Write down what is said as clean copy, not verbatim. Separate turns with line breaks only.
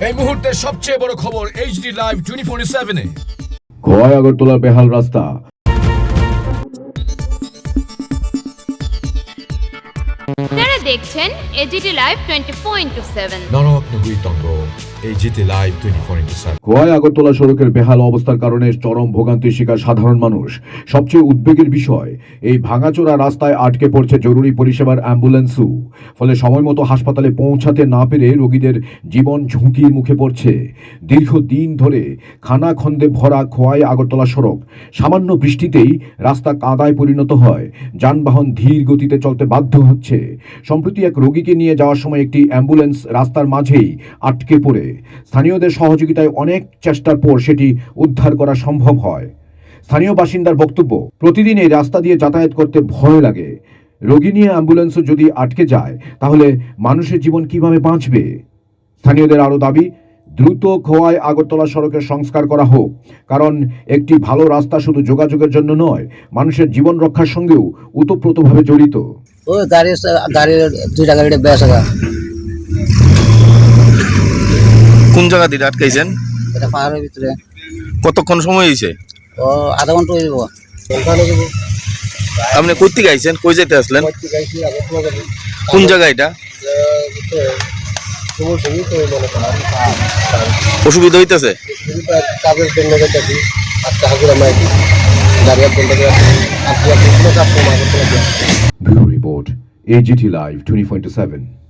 এই মুহূর্তের সবচেয়ে বড় খবর এইচডি লাইভ 24/7 এ।
খোয়াই আগরতলার বেহাল রাস্তা।
আপনারা দেখছেন এইচডি লাইভ 24/7।
নরক তঙ্গ এইচডি লাইভ 24/7।
খোয়াই আগরতলা সড়কের বেহাল অবস্থার কারণে চরম ভোগান্তির শিকার সাধারণ মানুষ। সবচেয়ে উদ্বেগের বিষয়, এই ভাঙাচোরা রাস্তায় আটকে পড়ছে জরুরি পরিষেবার অ্যাম্বুলেন্সও। ফলে সময়মতো হাসপাতালে পৌঁছাতে না পেরে রোগীদের জীবন ঝুঁকির মুখে পড়ছে। দীর্ঘদিন ধরে খানাখন্দে ভরা খোয়াই আগরতলা সড়ক সামান্য বৃষ্টিতেই রাস্তা কাদায় পরিণত হয়, যানবাহন ধীর গতিতে চলতে বাধ্য হচ্ছে। সম্প্রতি এক রোগীকে নিয়ে যাওয়ার সময় একটি অ্যাম্বুলেন্স রাস্তার মাঝেই আটকে পড়ে স্থানীয়দের সহযোগিতায় অনেক চেষ্টার পর সেটি উদ্ধার করা সম্ভব হয়। স্থানীয় বাসিন্দার বক্তব্য, প্রতিদিন এই রাস্তা দিয়ে যাতায়াত করতে ভয় লাগে। রোগী নিয়ে অ্যাম্বুলেন্সও যদি আটকে যায় তাহলে মানুষের জীবন কিভাবে বাঁচবে? স্থানীয়দের আরও দাবি, দ্রুত খোয়াই আগরতলা সড়কের সংস্কার করা হোক, কারণ একটি ভালো রাস্তা শুধু যোগাযোগের জন্য নয়, মানুষের জীবন রক্ষার সঙ্গেও ওতপ্রোতভাবে জড়িত।
ওই গাড়ির দুইটা গাড়িটা বেশ
কোন জায়গা দিয়ে আটকাইছেন?
এটা পাহাড়ের ভিতরে।
কতক্ষণ সময় হয়েছে?
ও আধা ঘন্টা হয়ে যাবো।
আপনি কই থেকে আইছেন, কই যেতে আসলেন? কোন জায়গা এটা? অসুবিধা হইতেছে?
Bureau report, AGT live 24/7।